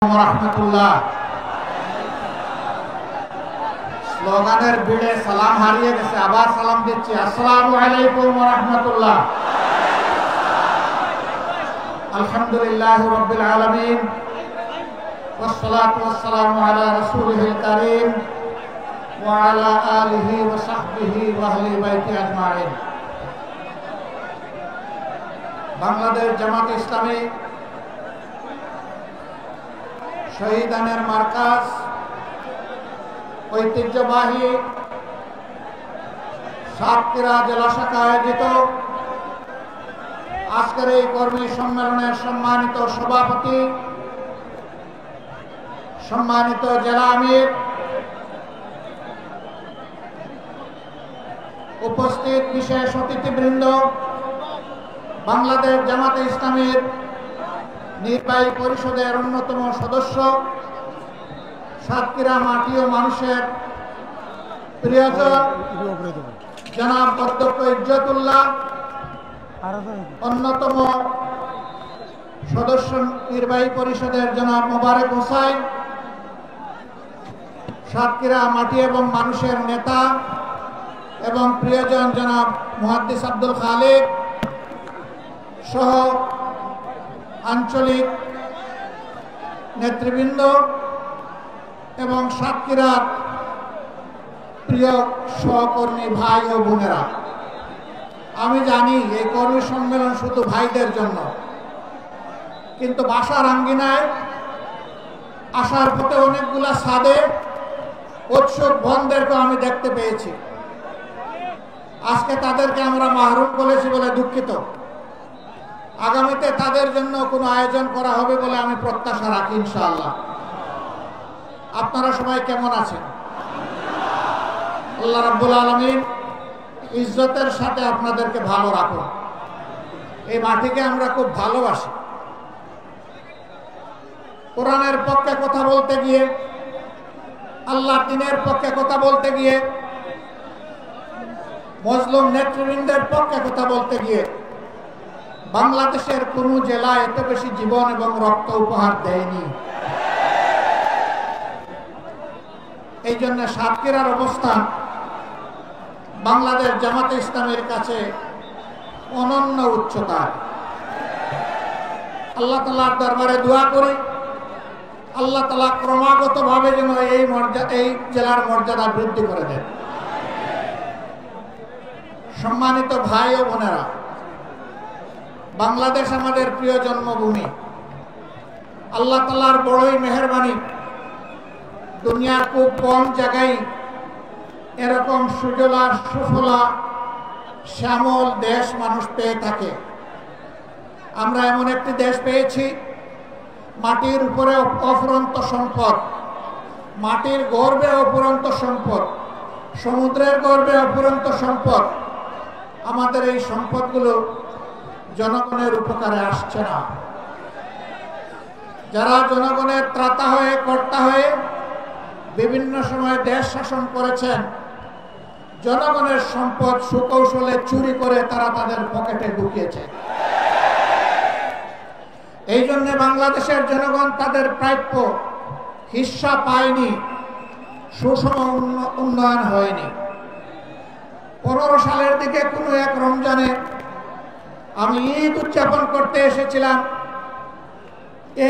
রাহমাতুল্লাহ স্লোগানের ভিড়ে সালাম হারিয়ে গেছে, আবার সালাম দিচ্ছি। আসসালামু আলাইকুম ওয়া রাহমাতুল্লাহ। আলহামদুলিল্লাহি রাব্বিল আলামিন ওয়াসসালাতু ওয়াসসালামু আলা রাসূলিল কারীম ওয়া আলা আলিহি ওয়া সাহবিহি ওয়া আহলি বাইতি আজমাইন। বাংলাদেশ জামাত ইসলামী শহীদানের মার্কাজ ঐতিহ্যবাহী সাতক্ষীরা জেলা শাখা আয়োজিত আজকের এই কর্মী সম্মেলনের সম্মানিত সভাপতি, সম্মানিত জেলা আমির, উপস্থিত বিশেষ অতিথিবৃন্দ, বাংলাদেশ জামাতে ইসলামীর নির্বাহী পরিষদের অন্যতম সদস্য, সাতক্ষীরা মাটি ও মানুষের প্রিয়জন জনাব অধ্যক্ষ ইজ্জতুল্লাহ, অন্যতম সদস্য নির্বাহী পরিষদের জনাব মোবারক হোসাইন, সাতক্ষীরা মাটি এবং মানুষের নেতা এবং প্রিয়জন জনাব মুহাদ্দিস আব্দুল খালিক সহ আঞ্চলিক নেতৃবৃন্দ এবং সাতক্ষীরার প্রিয় সহকর্মী ভাই ও বোনেরা, আমি জানি এই কর্মী সম্মেলন শুধু ভাইদের জন্য, কিন্তু বাসার আঙ্গিনায় আসার পথে অনেকগুলা সাদে উৎসুক বোনদেরকে আমি দেখতে পেয়েছি। আজকে তাদেরকে আমরা মাহরুম করেছি বলে দুঃখিত। আগামীতে তাদের জন্য কোনো আয়োজন করা হবে বলে আমি প্রত্যাশা রাখি ইনশাআল্লাহ। আপনারা সবাই কেমন আছেন? আল্লাহ রাব্বুল আলামিন ইজ্জতের সাথে আপনাদেরকে ভালো রাখুন। এই মাটিকে আমরা খুব ভালোবাসি। কোরআনের পক্ষে কথা বলতে গিয়ে, আল্লাহর দ্বীনের পক্ষে কথা বলতে গিয়ে, মজলুম নেতৃবৃন্দের পক্ষে কথা বলতে গিয়ে বাংলাদেশের কোন জেলা এত বেশি জীবন এবং রক্ত উপহার দেয়নি। এই জন্য সাতক্ষীরার অবস্থান বাংলাদেশ জামাতে ইসলামের কাছে অনন্য উচ্চতায়। আল্লাহ তাআলার দরবারে দোয়া করি, আল্লাহ তাআলা ক্রমাগত ভাবে যেন এই জেলার মর্যাদা বৃদ্ধি করে দেন। সম্মানিত ভাই ও বোনেরা, বাংলাদেশ আমাদের প্রিয় জন্মভূমি। আল্লাহ তাআলার বড়ই মেহেরবানি, দুনিয়ার খুব কম জায়গায় এরকম সুজলা সুফলা শ্যামল দেশ মানুষ পেয়ে থাকে। আমরা এমন একটি দেশ পেয়েছি, মাটির উপরে অফুরন্ত সম্পদ, মাটির গর্ভে অফুরন্ত সম্পদ, সমুদ্রের গর্ভে অফুরন্ত সম্পদ। আমাদের এই সম্পদগুলো জনগণের উপকারে আসছে না। যারা জনগণের ত্রাতা হয়ে কর্তা হয়ে বিভিন্ন সময় দেশ শাসন করেছেন, জনগণের সম্পদ সুকৌশলে চুরি করে তারা তাদের পকেটে ঢুকিয়েছে। এই জন্য বাংলাদেশের জনগণ তাদের প্রাপ্য হিস্সা পায়নি, সুষম উন্নয়ন হয়নি। 15 সালের দিকে কোনো এক রমজানে আমি ঈদ উদযাপন করতে এসেছিলাম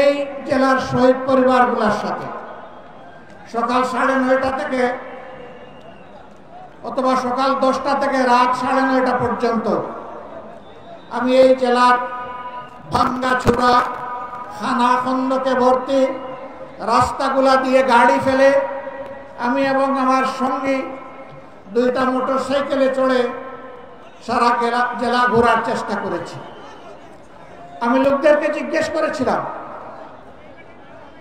এই জেলার শহীদ পরিবারগুলোর সাথে। সকাল 9:30 থেকে অথবা সকাল 10টা থেকে রাত 9:30 পর্যন্ত আমি এই জেলার ভাঙ্গাচোরা খানা খন্দকে ভর্তি রাস্তাগুলা দিয়ে গাড়ি ফেলে আমি এবং আমার সঙ্গী 2টা মোটরসাইকেলে চড়ে সারা জেলা ঘোরার চেষ্টা করেছি। আমি লোকদেরকে জিজ্ঞেস করেছিলাম,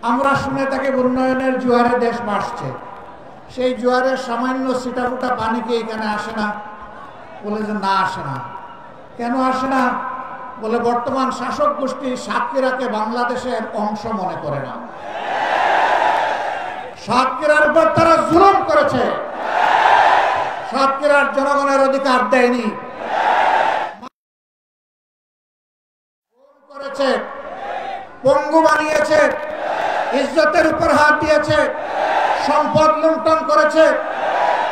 আমরা শুনে থাকি উন্নয়নের জোয়ারে দেশ ভাসছে, সেই জোয়ারের সামান্য ছিটাফোঁটা পানি কি এখানে আসে না? বলে যে না, আসে না। কেন আসে না? বলে বর্তমান শাসক গোষ্ঠী সাতক্ষীরাকে বাংলাদেশের অংশ মনে করে না। সাতক্ষীরার উপর তারা জুলুম করেছে, সাতক্ষীরার জনগণের অধিকার দেয়নি, পঙ্গু বানিয়েছে, ইজ্জতের উপর হাত দিয়েছে, সম্পদ লুণ্ঠন করেছে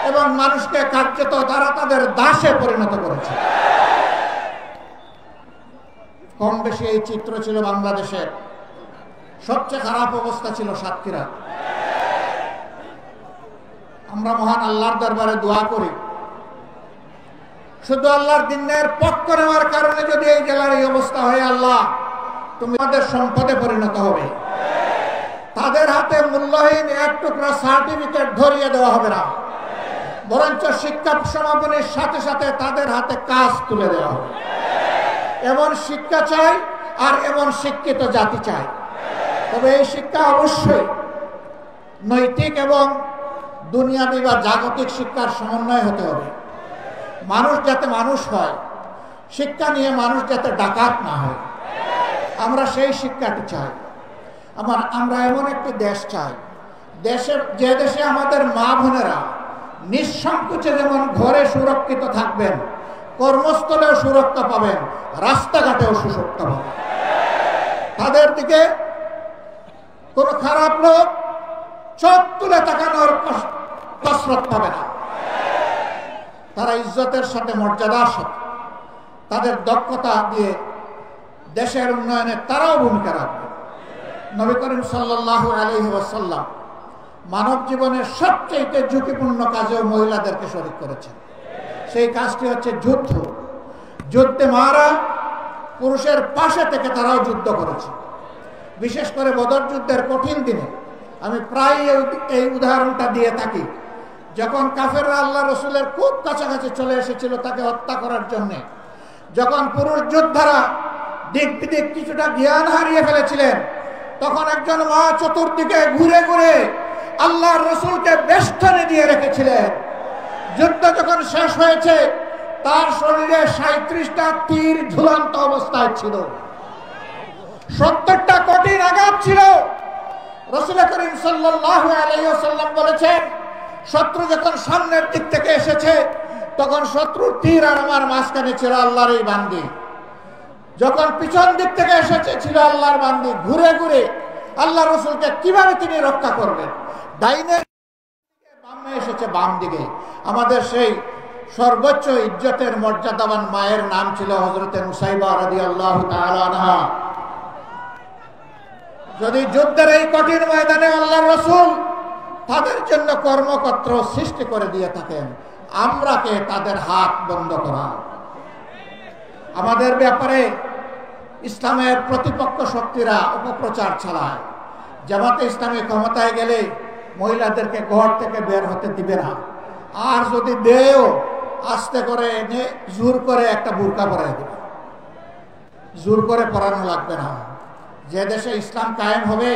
এবং মানুষকে কার্যত তারা তাদের দাসে পরিণত করেছে। কম বেশি এই চিত্র ছিল বাংলাদেশের। সবচেয়ে খারাপ অবস্থা ছিল সাতক্ষীরা। আমরা মহান আল্লাহর দরবারে দোয়া করি, শুধু আল্লাহর দিনের পক্ষ নেওয়ার কারণে যদি এই জেলার এই অবস্থা হয়, আল্লাহ তুমি আমাদের সম্পদে পরিণত হবে। তাদের হাতে মূল্যহীন এক টুকরা সার্টিফিকেট ধরিয়ে দেওয়া হবে না, বরঞ্চ শিক্ষা সমাপনীর সাথে সাথে তাদের হাতে কাজ তুলে দেওয়া হবে। এমন শিক্ষা চাই আর এমন শিক্ষিত জাতি চাই। তবে এই শিক্ষা অবশ্যই নৈতিক এবং দুনিয়াবি বা জাগতিক শিক্ষার সমন্বয় হতে হবে। মানুষ যাতে মানুষ হয়, শিক্ষা নিয়ে মানুষ যাতে ডাকাত না হয়, আমরা সেই শিক্ষাটি চাই। আমরা এমন একটি দেশ চাই, যে দেশে আমাদের মা বোনেরা নিঃসংকোচে যেমন ঘরে সুরক্ষিত থাকবেন, কর্মস্থলেও সুরক্ষা পাবেন, রাস্তাঘাটেও সুরক্ষা পাবেন। তাদের দিকে কোন খারাপ লোক চোখ তুলে তাকানোর কসরত পাবে না। তারা ইজ্জতের সাথে, মর্যাদার সাথে, তাদের দক্ষতা দিয়ে দেশের উন্নয়নে তারাও ভূমিকা রাখবে। নবী করিম সাল্লাল্লাহু আলাইহি ওয়াসাল্লাম মানব জীবনের সবচেয়ে ঝুঁকিপূর্ণ কাজেও মহিলাদেরকে শরীক করেছেন। সেই কাজটি হচ্ছে যুদ্ধ। যুদ্ধে মারা পুরুষের পাশে থেকে তারাও যুদ্ধ করেছে। বিশেষ করে বদর যুদ্ধের কঠিন দিনে আমি প্রায় এই উদাহরণটা দিয়ে থাকি। যখন কাফেররা আল্লাহ রসুলের খুব কাছাকাছি চলে এসেছিল তাকে হত্যা করার জন্য, যখন পুরুষ যোদ্ধারা দিক বিদিক কিছুটা জ্ঞান হারিয়ে ফেলেছিলেন, তখন একজন মা চতুর্দিকে ঘুরে ঘুরে আল্লাহর রসুলকে বেষ্টনে দিয়ে রেখেছিলেন। যুদ্ধ যখন শেষ হয়েছে, তার শরীরে 37টা তীর ঝুলন্ত অবস্থায় ছিল, 70টা কঠিন আঘাত ছিল। রাসূল করিম সাল্লাল্লাহু আলাইহি ওয়াসাল্লাম বলেছেন, শত্রু যখন সামনের দিক থেকে এসেছে, তখন শত্রুর তীর আর আমার মাঝখানে ছিল আল্লাহর এই বান্দি। যখন পিছন দিক থেকে এসেছে ছিল আল্লাহর বান্দি। ঘুরে ঘুরে আল্লাহ রসুলকে কিভাবে তিনি রক্ষা করবেন? ডাইনে বামে এসেছে, বাম দিকে। আমাদের সেই সর্বোচ্চ ইজ্জতের মর্যাদাবান মায়ের নাম ছিল হযরতে নুসাইবা রাদিয়াল্লাহু তাআলা আনহা। যদি যুদ্ধের এই কঠিন ময়দানে আল্লাহর রাসূল তাদের জন্য কর্মক্ষেত্র সৃষ্টি করে দিয়ে থাকেন, আমরা কে তাদের হাত বন্ধ করা? আমাদের ব্যাপারে ইসলামের প্রতিপক্ষ শক্তিরা অপপ্রচার চালায়। জামাতে ইসলামী ক্ষমতায় গেলে মহিলাদেরকে ঘর থেকে বের হতে দিবে না, আর যদি দেও আস্তে করে এনে জোর করে একটা বুরকা পরাই দেবে। জোর করে পরানো লাগবে না। যে দেশে ইসলাম কায়েম হবে,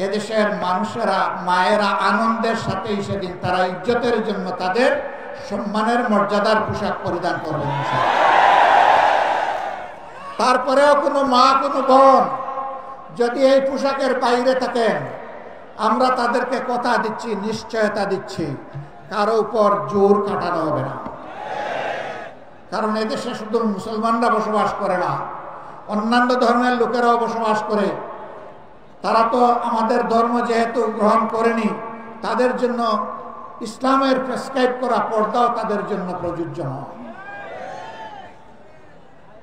এদেশের মানুষেরা, মায়েরা আনন্দের সাথে সেদিন তারা ইজ্জতের জন্য তাদের সম্মানের মর্যাদার পোশাক পরিধান করবেন। তারপরেও কোনো মা, কোনো বোন যদি এই পোশাকের বাইরে থাকেন, আমরা তাদেরকে কথা দিচ্ছি, নিশ্চয়তা দিচ্ছি, কারো উপর জোর কাটানো হবে না। কারণ এদেশে শুধু মুসলমানরা বসবাস করে না, অন্যান্য ধর্মের লোকেরাও বসবাস করে। তারা তো আমাদের ধর্ম যেহেতু গ্রহণ করেনি, তাদের জন্য ইসলামের প্রেসক্রাইব করা পর্দাও তাদের জন্য প্রযোজ্য নয়।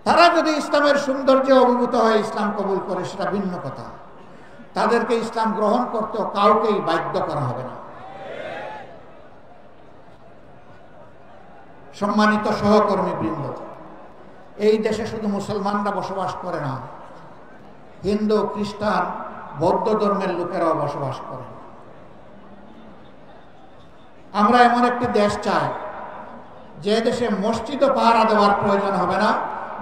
তারা যদি ইসলামের সৌন্দর্যে অভিভূত হয়ে ইসলাম কবুল করে, সেটা ভিন্ন কথা। তাদেরকে ইসলাম গ্রহণ করতেও কাউকেই বাধ্য করা হবে না। সম্মানিত সহকর্মী বৃন্দ, এই দেশে শুধু মুসলমানরা বসবাস করে না, হিন্দু, খ্রিস্টান, বৌদ্ধ ধর্মের লোকেরাও বসবাস করে। আমরা এমন একটি দেশ চাই যে দেশে মসজিদও পাহারা দেওয়ার প্রয়োজন হবে না,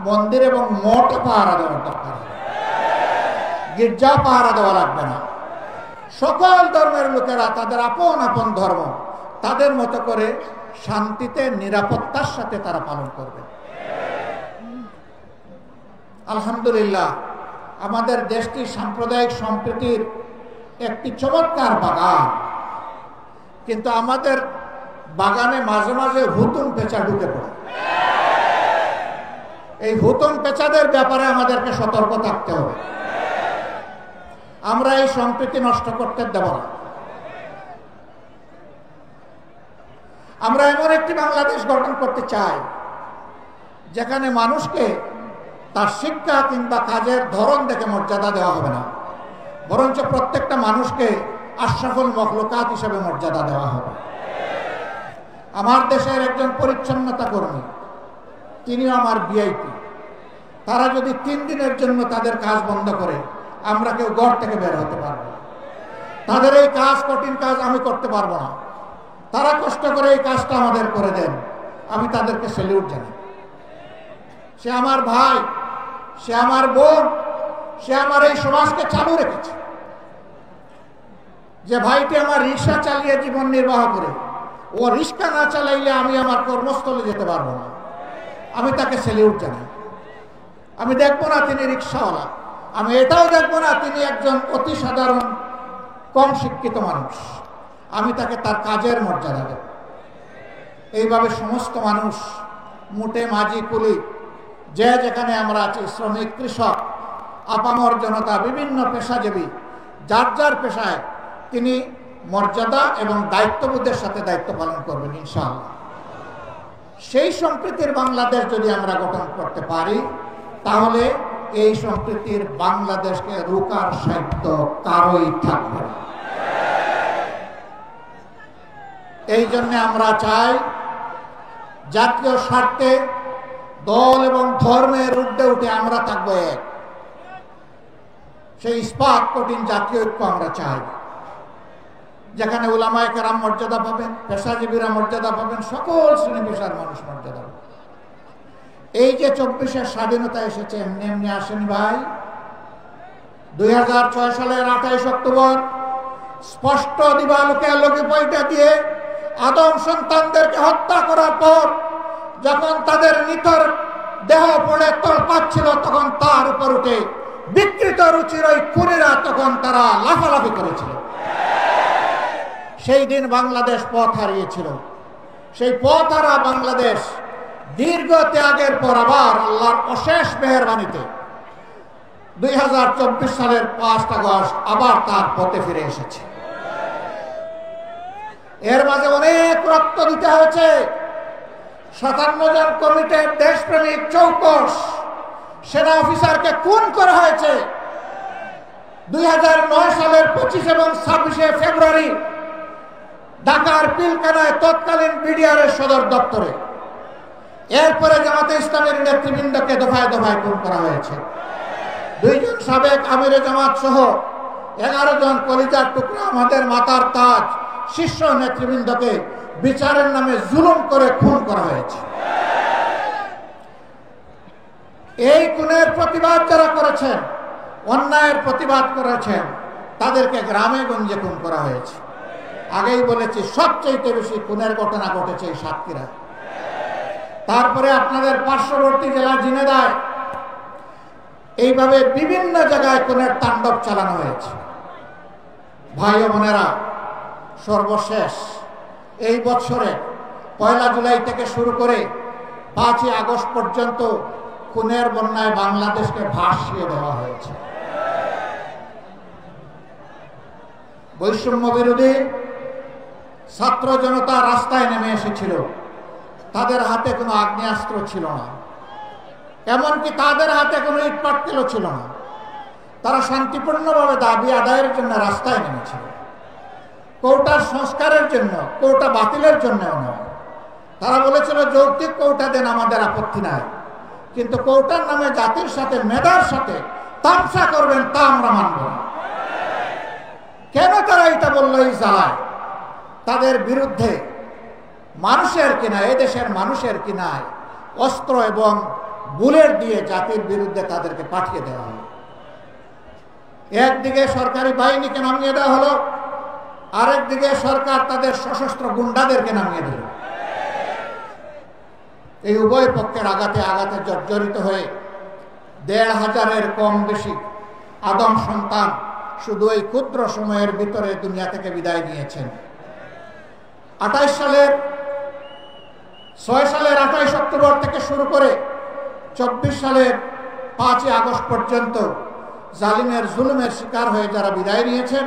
মন্দির এবং মঠ পাহারা দেওয়ার দরকার, গির্জা পাহারা দেওয়া লাগবে না। সকল ধর্মের লোকেরা তাদের আপন আপন ধর্ম তাদের মতো করে শান্তিতে, নিরাপত্তার সাথে তারা পালন করবে। আলহামদুলিল্লাহ, আমাদের দেশটি সাম্প্রদায়িক সম্প্রীতির একটি চমৎকার বাগান, কিন্তু আমাদের বাগানে মাঝে মাঝে হুতুম পেঁচা ঢুকে পড়ে। এই হুতুম পেঁচাদের ব্যাপারে আমাদেরকে সতর্ক থাকতে হবে। আমরা এই সম্প্রীতি নষ্ট করতে দেব না। আমরা এমন একটি বাংলাদেশ গঠন করতে চাই যেখানে মানুষকে তার শিক্ষা কিংবা কাজের ধরন দেখে মর্যাদা দেওয়া হবে না, বরঞ্চ প্রত্যেকটা মানুষকে আশরাফুল মখলুকাত হিসেবে মর্যাদা দেওয়া হবে। আমার দেশের একজন পরিচ্ছন্নতা কর্মী, তিনিও আমার ভিআইপি। তারা যদি 3 দিনের জন্য তাদের কাজ বন্ধ করে, আমরা কেউ ঘর থেকে বের হতে পারবো না। তাদের এই কাজ, কঠিন কাজ আমি করতে পারবো না। তারা কষ্ট করে এই কাজটা আমাদের করে দেন, আমি তাদেরকে স্যালিউট জানাই। সে আমার ভাই, সে আমার বোন, সে আমার এই সমাজকে চালু রেখেছে। যে ভাইটি আমার রিক্সা চালিয়ে জীবন নির্বাহ করে, ও রিক্সা না চালাইলে আমি আমার কর্মস্থলে যেতে পারবো না, আমি তাকে স্যালিউট জানাই। আমি দেখবো না তিনি রিক্সাওয়ালা, আমি এটাও দেখবো না তিনি একজন অতি সাধারণ কম শিক্ষিত মানুষ, আমি তাকে তার কাজের মর্যাদা দেব। এইভাবে সমস্ত মানুষ, মুটে মাঝি কুলি, যে যেখানে আমরা আছি, শ্রমিক, কৃষক, আপামর জনতা, বিভিন্ন পেশাজীবী, যার যার পেশায় তিনি মর্যাদা এবং দায়িত্ববোধের সাথে দায়িত্ব পালন করবেন ইনশাআল্লাহ। সেই সম্প্রীতির বাংলাদেশ যদি আমরা গঠন করতে পারি, তাহলে এই সম্প্রীতির বাংলাদেশকে রোকার সাধ্য কারোই থাকবে না। এই জন্য আমরা চাই জাতীয় স্বার্থে দল এবং ধর্মের ঊর্ধ্বে উঠে আমরা থাকবো এক। সেই ইস্পাত কঠিন জাতীয় ঐক্য আমরা চাই, যেখানে উলামায়ে কেরাম মর্যাদা পাবেন, পেশাজীবীরা মর্যাদা পাবেন, সকল শ্রেণী পেশার মানুষ মর্যাদা পাবেন। এই যে 24-এর স্বাধীনতা এসেছে এমনি এমনি আসেনি ভাই। 2006 সালের 28 অক্টোবর স্পষ্ট দিবালোকে আলোকে পয়টা দিয়ে আদম সন্তানদেরকে হত্যা করার পর যখন তাদের নিথর দেহ পড়ে তলপাচ্ছিল, তখন তার উপর উঠে বিকৃত রুচির ওই খুনিরা তখন তারা লাফালাফি করেছিল। সেই দিন বাংলাদেশ পথ হারিয়েছিল। সেই পথ হারা বাংলাদেশ দীর্ঘ ত্যাগের পর আবার আল্লাহর অশেষ মেহেরবানিতে 2024 সালের 5 আগস্ট আবার তার পথে ফিরে এসেছে। এর মাঝে অনেক রক্ত দিতে হয়েছে। 57 জন কমিটির দেশপ্রেমিক চৌকস সেনা অফিসারকে খুন করা হয়েছে 2009 সালের 25 এবং 26 ফেব্রুয়ারি ঢাকার পিলখানায় তৎকালীন বিডিআরের সদর দপ্তরে। এরপরে জামাতে ইসলামের নেতৃবৃন্দকে দফায় দফায় খুন করা হয়েছে। 2 জন সাবেক আমিরে জামাত সহ 11 জন কলিজার টুকরা, আমাদের মাথার তাজ, শীর্ষ নেতৃবৃন্দকে বিচারের নামে জুলুম করে খুন করা হয়েছে। এই খুনের প্রতিবাদ যারা করেছেন, অন্যায়ের প্রতিবাদ করেছেন, তাদেরকে গ্রামে গঞ্জে খুন করা হয়েছে। আগেই বলেছি, সবচেয়ে বেশি খুনের ঘটনা ঘটেছে এই সাতক্ষীরা। তারপরে আপনাদের পার্শ্ববর্তী জেলা ঝিনাইদহে এইভাবে বিভিন্ন জায়গায় খুনের তাণ্ডব চালানো হয়েছে। ভাই ও বোনেরা, সর্বশেষ এই বছরে 1 জুলাই থেকে শুরু করে 5 আগস্ট পর্যন্ত খুনের বন্যায় বাংলাদেশকে ভাসিয়ে দেওয়া হয়েছে। বৈষম্য বিরোধী ছাত্র জনতা রাস্তায় নেমে এসেছিল। তাদের হাতে কোনো আগ্নেয়াস্ত্র ছিল না, এমনকি তাদের হাতে কোনো ইটপাটকেলও ছিল না। তারা শান্তিপূর্ণভাবে দাবি আদায়ের জন্য রাস্তায় নেমেছিল। কোটার সংস্কারের জন্য, কোটা বাতিলের জন্যও নয়। তারা বলেছিল যৌক্তিক কোটা দেন, আমাদের আপত্তি নাই, কিন্তু কোটার নামে জাতির সাথে, মেধার সাথে তামসা করবেন, তা আমরা মানব না। কেন তারা এটা বলল? এই জ্বালায় তাদের বিরুদ্ধে মানুষের কিনা, এদেশের মানুষের কিনায় অস্ত্র এবং বুলেট দিয়ে জাতির বিরুদ্ধে তাদেরকে পাঠিয়ে দেওয়া হলো। একদিকে সরকারি বাহিনীকে নামিয়ে দেওয়া হলো, আরেকদিকে সরকার তাদের সশস্ত্র গুন্ডাদেরকে নামিয়ে দিল। এই উভয় পক্ষের আঘাতে আঘাতে জর্জরিত হয়ে 1,500-এর কম বেশি আদম সন্তান শুধু এই ক্ষুদ্র সময়ের ভিতরে দুনিয়া থেকে বিদায় নিয়েছেন। 6 সালের 28 অক্টোবর থেকে শুরু করে 24 সালের 5 আগস্ট পর্যন্ত জালিমের জুলুমের শিকার হয়ে যারা বিদায় নিয়েছেন